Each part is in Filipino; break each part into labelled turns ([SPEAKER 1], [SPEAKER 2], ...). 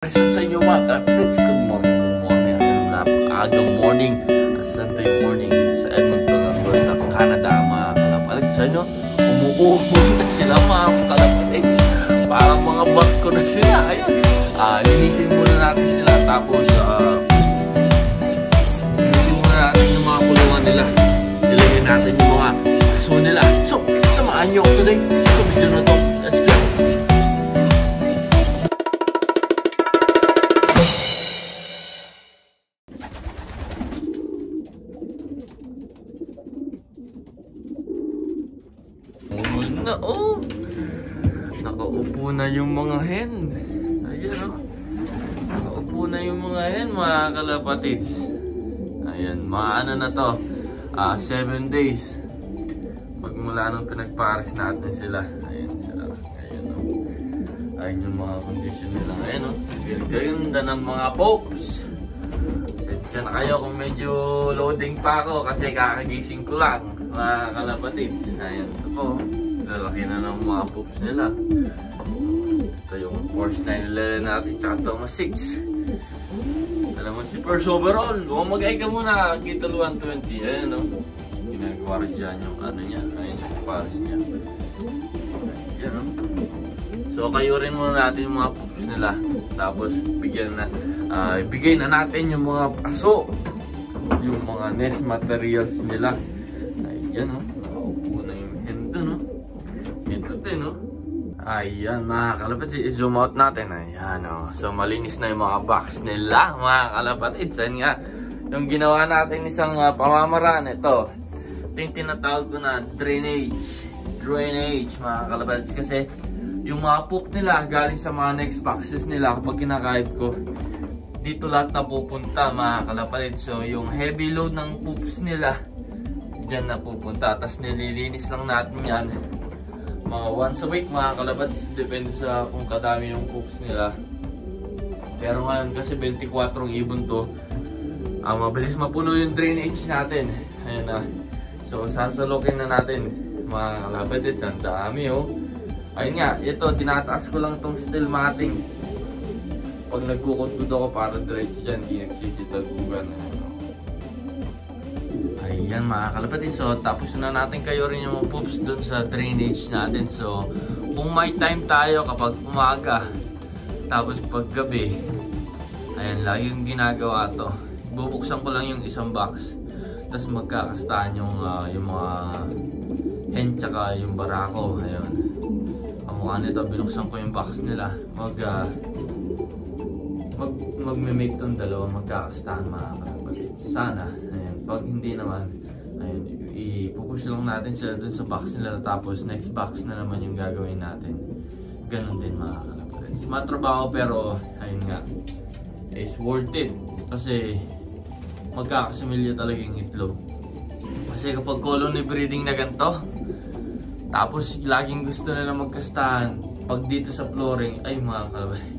[SPEAKER 1] Sa inyo mga kapits, good morning. Napakaagang morning, Sunday morning sa Edmonton, Alberta, Canada mga kalapit. Sa inyo, umuubo na sila mga kalapit. Parang mga barko na sila. Ayun, linisin muna natin sila. Tapos, linisin muna natin yung mga kulungan nila. Ilagay natin yung mga aso nila. So, samahan nyo ako today sa video na to. Let's go! Nakaupo na yung mga hen. Ayan nakaupo na yung mga hen mga kalapatids. Ayan, maano na to 7 days magmula nung pinagpares natin sila. Ayan sila. Ayan yung mga condition nila ngayon. Ganda ng mga popes. Sensya na kayo kung medyo loading pa ako kasi kakagising ko lang mga kalapatids. Ayan ito po. Lalaki na ng mga poops nila. Ito yung Force 9 nila natin, tsaka Thomas 6. Alam mo si First Overall. Bumagay ka muna, Kittle 120. Ayan ginagawa rin dyan yung ano niya. Ayan yung pares niya. Ayan So kayo rin muna natin yung mga poops nila. Tapos bigay na natin yung mga aso. Yung mga nest materials nila. Ayan nakaupo na yung hendo Ayan mga kalapatid, i-zoom out natin. Ayan So malinis na yung mga box nila mga kalapatid. Ayan nga, yung ginawa natin isang pamamaraan. Ito yung tinatawag ko na drainage mga kalapatid. Kasi yung mga poop nila galing sa mga next boxes nila. Kapag kinakahit ko, dito lahat napupunta mga kalapatid. So yung heavy load ng poops nila dyan napupunta. Tapos nililinis lang natin yan mga once a week mga kalabats, depende sa kung kadami yung cooks nila. Pero ngayon kasi 24 ibon to, mabilis mapuno yung drainage natin. Ayan So sasalokin na natin mga kalabats, ang dami Ayun nga, ito tinataas ko lang tong steel matting. Pag nagkukudkod ako para diretso dyan, di nagsisitagugan. Ayan mga kalapatid, so tapos na natin kayo rin yung poops dun sa drainage natin. So kung may time tayo kapag umaga, tapos pag gabi, ayan lagi yung ginagawa to. Bubuksan ko lang yung isang box, tapos magkakastahan yung mga hen tsaka yung barako. Ayun, ang mukha nito, binuksan ko yung box nila. Magme-make tong dalawa, magkakastahan mga kalapatid. Sana, ayan. Pag hindi naman, ayun, ipupush lang natin sila dun sa box nila. Tapos next box na naman yung gagawin natin. Ganon din mga kalapatid. Matrabaho pero, ayun nga, is worth it. Kasi magkakasimilya talaga yung itlog. Kasi kapag colony breeding na ganito, tapos laging gusto nila magkastahan, pag dito sa flooring, ay mga kalapatid,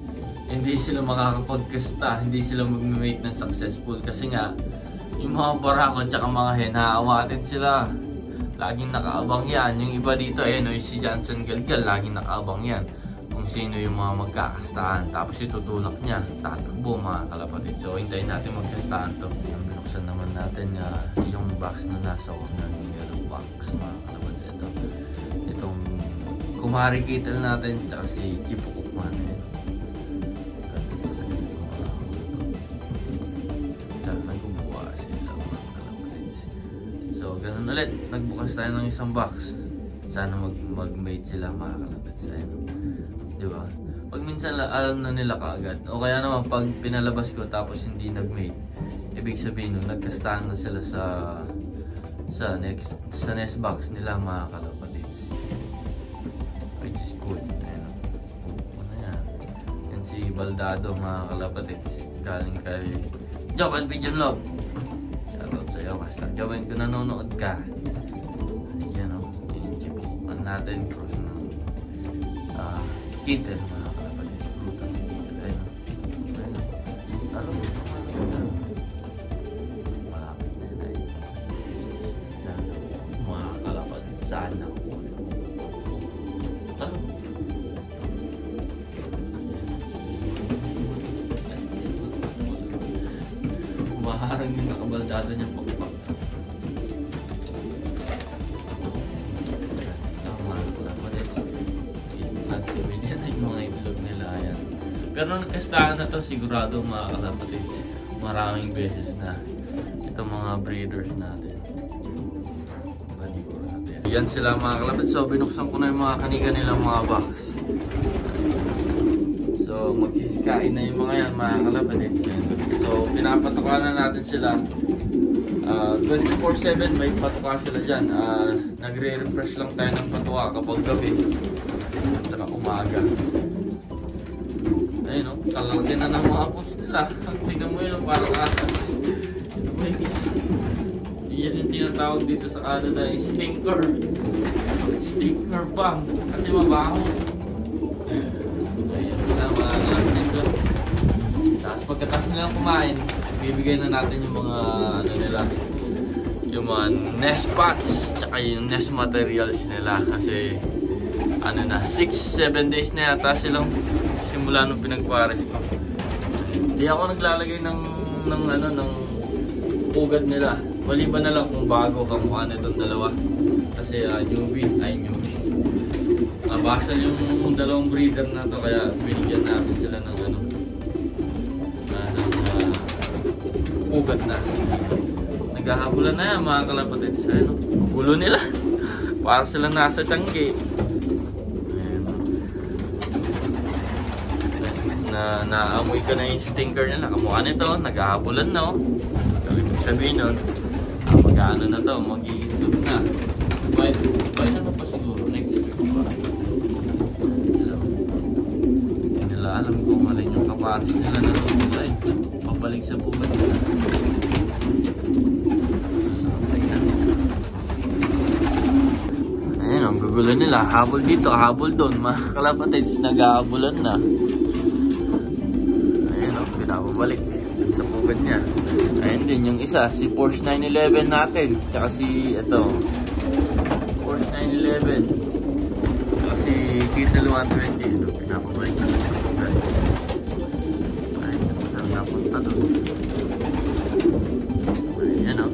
[SPEAKER 1] hindi sila makakapagkasta, hindi sila mag-mate ng successful. Kasi nga, yung mga barako at mga hen, haawatin sila. Laging nakaabang yan. Yung iba dito, si Johnson Galgal, laging nakaabang yan. Kung sino yung mga magkakastahan. Tapos itutulak niya, tatakbo mga kalapatid. So, hintayin natin magkastahan to. Yung binuksan naman natin yung box na nasa ng yellow box mga kalapatid. Itong Kumari Kittle natin, tsaka si Chipo Cookman. So, ganun ulit. Nagbukas tayo ng isang box. Sana mag-mate sila mga kalapits. Diba? Pag minsan alam na nila kaagad. O kaya naman pag pinalabas ko tapos hindi nag-mate, ibig sabihin nun, nagkastahan na sila sa nest box nila mga kalapits. Which is good. Ayan. Ano yan? Yan si Baldado mga kalapits. Galing kay Job and Pigeon Love. Sa'yo, basta gawin ko nanonood ka. Ayan yung chipukan natin, cross ng Kittle mga kalapatid, si Brutal si Kittle. Ayun talo mo malapit na yun mga kalapatid, sana talo Parang yung nakabaldado niyang pakpak. Nagsabihin yan yung mga itlog nila. Ayan. Pero nung nagkastahan na to, sigurado mga kalapatid, maraming beses na itong mga breeders natin. Yan sila mga kalapatid. So binuksan ko na yung mga kanika nilang mga box. So magsisikain na yung mga yan mga kalapatid. So pinapatuka na natin sila. 24/7 may patuka sila dyan. Nagre-refresh lang tayo ng patuka kapag gabi at saka umaga. Ayun o, kalalaki na ng mga pups nila. Tingnan mo yun, parang atas. Yan yung tinatawag dito sa Canada, stinker. Stinker bomb. Kasi mabaho. Ayun sila mga nandito. Tapos pagkatapos nilang kumain, bibigay na natin yung mga ano nila, yung mga nest pots tsaka yung nest materials nila. Kasi ano na, 6-7 days na yata silang simula nung pinagpares ko. Hindi ako naglalagay ng pugad nila. Maliban na lang kung bago kamukha na itong dalawa. Kasi newbie. Basal yung dalawang breeder na to, kaya binigyan natin sila ng pugad na. Naghahabulan na yan mga kalapatid sa ulo nila. Para silang nasa tiyangge. Naamoy ka na yung stinker nila. Kamukha nito, naghahabulan na. Ibig sabihin nun, mag-ano na to, mag-iitlog na. Pwede na pa siguro, next week pa. Hindi nila alam kung alin yung kapatis nila na ito. Pabalik sa bubad nila. Ayan, ang gugulo nila. Habol dito, habol doon. Mga kalapatids, nag-aabulan na. Ayan o, pinapabalik sa bubad niya. Ayan din yung isa, si Porsche 911 natin. Tsaka si, Porsche 911. Tsaka si Kittle 120. Ito, pinapabalik na sa bubad. Ayan, saan napunta doon. Ayan o.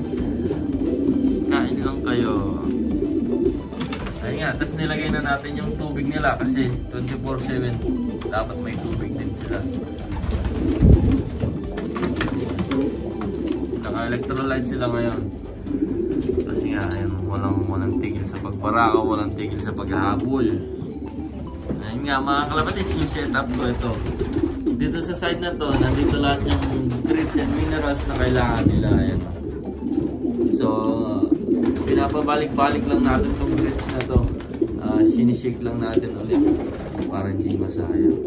[SPEAKER 1] Kain lang kayo. Ayan nga, tapos nilagay na natin yung tubig nila kasi 24/7 dapat may tubig din sila. Naka-electrolyte sila ngayon. Kasi nga, ayun, walang tigil sa pagbarako, walang tigil sa paghahabol. Ayun nga mga kalapatids, yung setup ko ito. Dito sa side na to, nandito lahat yung grits and minerals na kailangan nila. Ayan. So, pinapabalik-balik lang natin itong grits na to. Sinishake lang natin ulit para hindi masayang.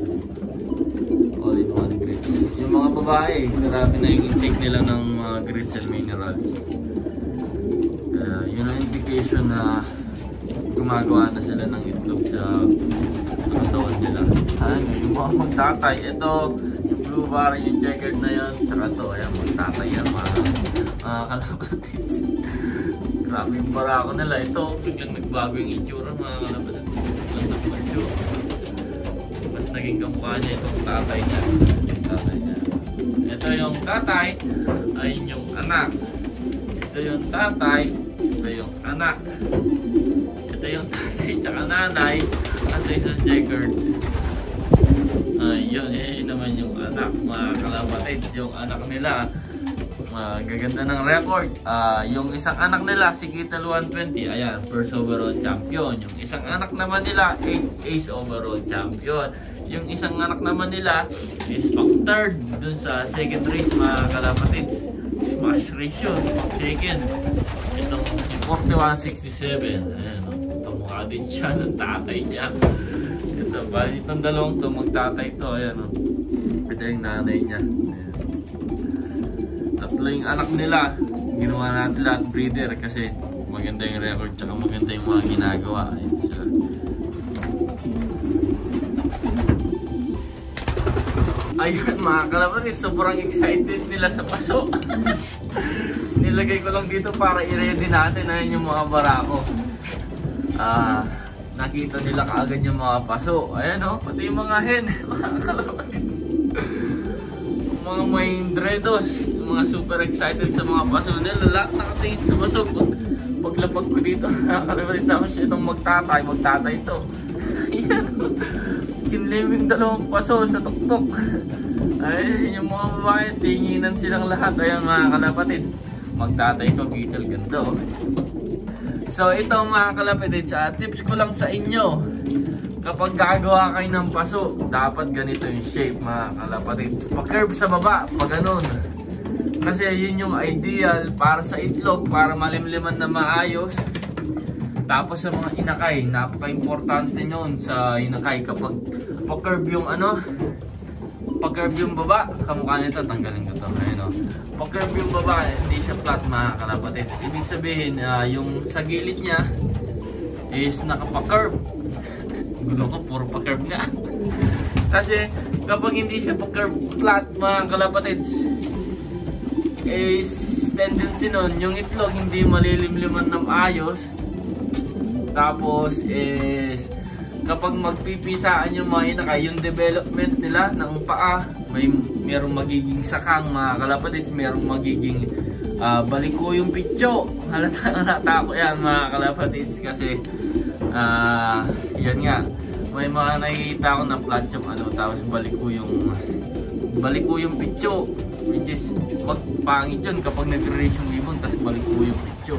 [SPEAKER 1] All-in-one grits. Yung mga babae, grabe na yung intake nila ng mga grits and minerals. Yun ang indication na gumagawa na sila ng itlog sa katawan nila. Yung mga magtatay, ito, yung blue bar, yung checkered na yan, tsaka ito, ayan, magtatay yan mga kalapatids. Grabe yung barako nila. Ito, biglang nagbago yung itsura mga kalapatids. Biglang nagbago. Mas naging kamukha niya itong tatay niya. Ito yung tatay, ayun yung anak. Ito yung tatay, ito yung anak. Ito yung tatay tsaka nanay. Kasi isang checkered. Yun naman yung anak mga kalapatid. Yung anak nila, gaganda ng record. Yung isang anak nila, si Kittle 120, ayan, first overall champion. Yung isang anak naman nila, 8th ace overall champion. Yung isang anak naman nila is pang third dun sa second race mga kalapatids. Smash race yun, pang second. Itong si 4167. Ayan, tumukha din siya ng tatay niya. Ito, bali itong dalawang to, magtatay to. Ayan, ito yung nanay niya. Ayan. Tatlo yung anak nila. Ginawa natin lahat breeder kasi maganda yung record tsaka maganda yung mga ginagawa. Ayan sila. Ayun mga kalapatid, sobrang excited nila sa paso. Nilagay ko lang dito para i-ready natin. Ayun yung mga barako. Nakita nila kaagad yung mga paso. Ayan o, pati yung mga hen. Mga kalapatid. Mga may dreados. mga super excited sa mga paso nila. Lahat nakatingin sa paso. Paglapag ko dito, nakakalimutan sa siya itong magtatay ito. Ayan. Kinliming 2 paso sa tuktok. Ay, yung mga babae, tinginan silang lahat. Ayan mga kalapatid. Magtatay ito, gital ganda. So ito mga kalapatid, tips ko lang sa inyo. Kapag gagawa kayo ng paso, dapat ganito yung shape mga kalapatid. Pa-curve sa baba, pa ganun. Kasi yun yung ideal para sa itlog, para malimliman na maayos. Tapos sa mga inakay, napaka-importante nyon sa inakay. Kapag pa-curve yung pa-curve yung baba, kamukha nito, tanggalin ko to. Ayun, pa-curve yung baba, hindi siya flat mga kalapatid. Ibig sabihin, yung sa gilid niya is nakapa-curve. Gulo ko, puro pa-curve nga. Kasi kapag hindi siya pa-curve flat mga kalapatid, is tendency nun, yung itlog hindi malilimliman ng ayos. Tapos is kapag magpipisaan yung mga inakay, yung development nila ng paa, merong magiging sakang mga kalapatids, merong magiging baliko yung pitso. Halata ko yan mga kalapatids kasi yan nga, may mga nakikita ko na flat yung tapos baliko yung pitso, which is magpangit yun kapag nag-raise yung ibon tapos baliko yung pitso.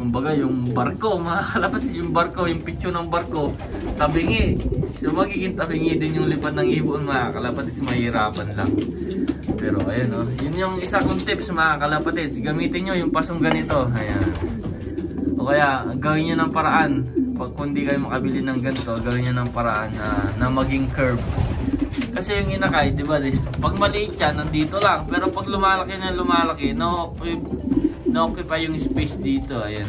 [SPEAKER 1] Kumbaga yung barko mga kalapatids, yung pitso ng barko tabingi, so magiging tabingi din yung lipad ng ibon mga kalapatids, mahirapan lang. Pero ayan yun yung isa kong tips mga kalapatids, gamitin nyo yung pasong ganito, ayan. O kaya gawin nyo ng paraan, pag kundi kayo makabili ng ganito, gawin nyo ng paraan na maging curve. Kasi yung inakay, di ba, pag maliit yan, nandito lang. Pero pag lumalaki na lumalaki, na-occupy yung space dito. Ayan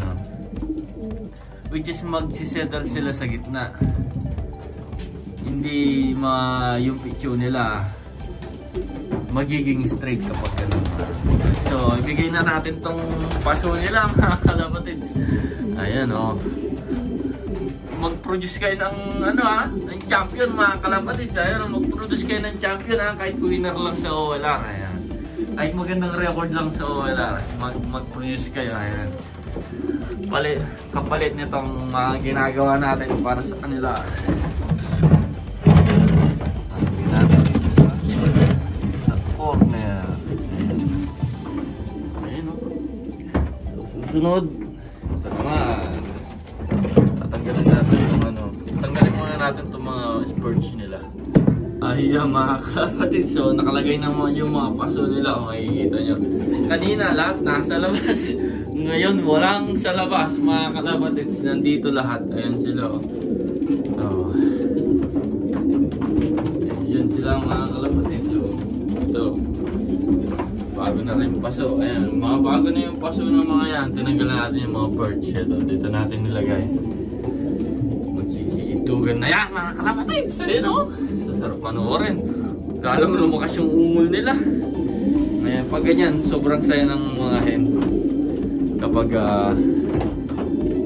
[SPEAKER 1] which is magsisettle sila sa gitna. Hindi yung pitcho nila magiging straight kapag ganun. So, ibigay na natin tong paso nila mga kalapatids. Ayan mag-produce kayo ng ng champion mga kalapatids. Ayan mag-produce kayo ng champion kahit winner lang sa OLR. Ayan. Kahit magandang record lang sa OLR, mag-produce kayo. Ayan. Kapalit nitong mga ginagawa natin para sa kanila. Tanggalin natin dito sa corner. Ayan So, susunod, ito naman. Tatanggalin natin itong mga spurge nila. Ayan mga kalapatid, so nakalagay naman yung mga paso nila, kung makikita nyo. Kanina lahat nasa labas. Ngayon walang sa labas mga kalapatid, nandito lahat. Ayan sila Ayan sila mga kalapatid. So ito, bago na rin paso. Ayan, mga bago na yung paso ng mga yan. Tinanggalan natin yung mga perch. Ito, dito natin nilagay. Magsisitugan na yan mga kalapatid. So yun sasarap panoorin. Lalong lumakas yung ungol nila. Ngayon pag ganyan, sobrang saya ng mga hen. Kapag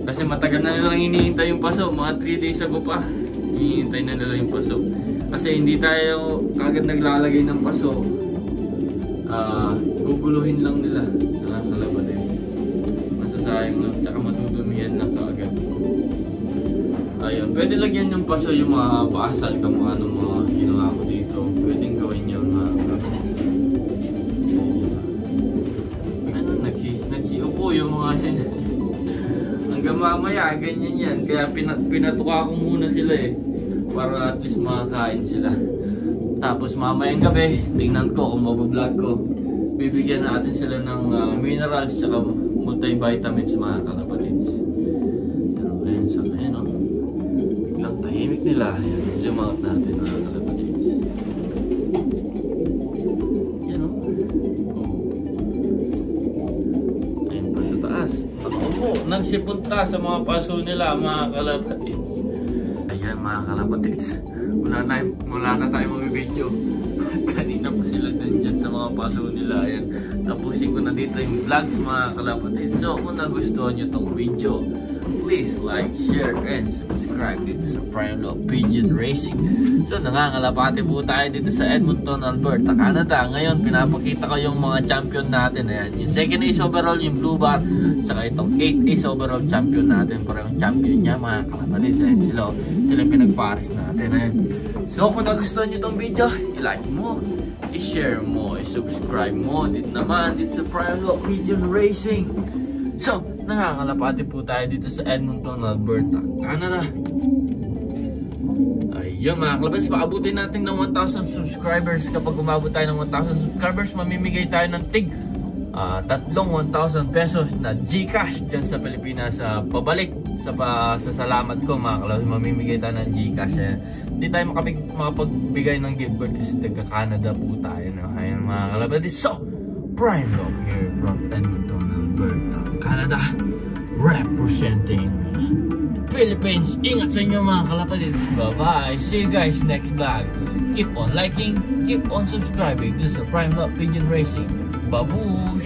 [SPEAKER 1] kasi matagal na nilang hinihintay yung paso. Mga 3 days ago pa hinihintay na nila yung paso. Kasi hindi tayo kagad naglalagay ng paso. Guguluhin lang nila. Nakakalabatin. Masasayang lang. Tsaka matudumihan lang kaagad. Ayun. Pwede lagyan yung paso yung mga paasal kamukha ng mga ginawa ko dito. Pwedeng gawin yun mga nagsiupo yung mga hanggang mamaya ganyan yan. Kaya pinatuka ko muna sila para at least makakain sila. Tapos mamayang gabi, tingnan ko kung mabablog ko. Bibigyan natin sila ng minerals at multivitamins mga kalapatids. Pero ayun, so ayun biglang tahimik nila. Ayan, zoom out natin mga kalapatids. Yan ayun pa sa taas. Ako po, nagsipunta sa mga paso nila mga kalapatids. Ayan mga kalapatids. Wala na tayo mag-video. Kanina pa sila dyan sa mga paso nila. Ayan. Tapusin ko na dito yung vlogs mga kalapatid. So kung nagustuhan nyo tong video, please like, share, and subscribe dito sa Prime Love Pigeon Racing. So nangangalapati po tayo dito sa Edmonton, Alberta, Canada. Ngayon pinapakita ko yung mga champion natin. Ayan, yung second ace overall, yung Blue Bar, saka itong 8th ace overall champion natin. Pero yung champion niya mga kalapatid, sila yung pinagpares natin. Ayan. So kung nagustuhan nyo itong video, i-like mo, i-share mo, i-subscribe mo. Dito naman, dito sa Prime Love Pigeon Racing. So, nakakalapati po tayo dito sa Edmonton, Alberta, Canada. Ayun mga kalabas, paabutin natin ng 1,000 subscribers. Kapag umabot tayo ng 1,000 subscribers, mamimigay tayo ng tig tatlong 1,000 pesos na GCash dyan sa Pilipinas. Pabalik sa salamat ko mga kalabas, mamimigay tayo ng GCash. Hindi tayo makapagbigay ng gift card kasi taga Canada po tayo. No? Ayun mga kalabas, so Prime Love here from Edmonton, Alberta, Canada, representing Philippines. Ingat sa inyo mga kalapatids. Bye-bye. See you guys next vlog. Keep on liking, keep on subscribing. This is Prime Love Pigeon Racing. Babush!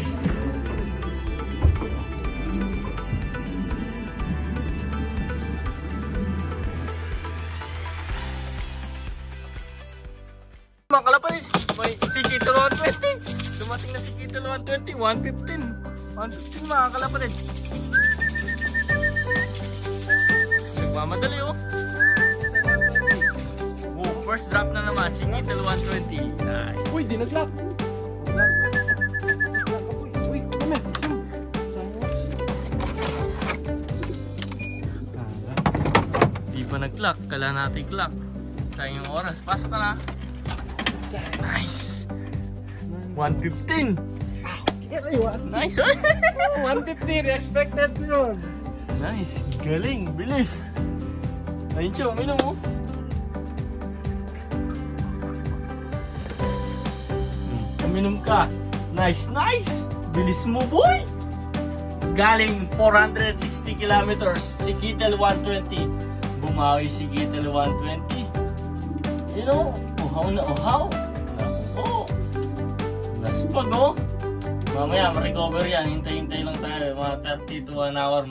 [SPEAKER 1] Mga kalapatids, may si Kito 120. Dumating na si Kito 120, 115. 115 mga kalapatid. Nagmamadali oh. Oh, first drop na naman si Kitel 120. Nice.
[SPEAKER 2] Uy, di nag-lock. Uy, kame.
[SPEAKER 1] Di pa nag-clock. Kailangan natin clock. Sayang yung oras. Pasok ka na. Nice. 115. Nice.
[SPEAKER 2] 150, expected yun.
[SPEAKER 1] Nice. Galing. Bilis. Ayun siya. Uminom mo. Uminom ka. Nice. Nice. Bilis mo boy. Galing 460 kilometers. Si Kitel 120. Bumawi si Kitel 120. You know, uhaw na uhaw. Naku. Naspag oh. Mamaya, ma-recover yan. Hintay-hintay lang tayo. Mga 30 to 1 hour.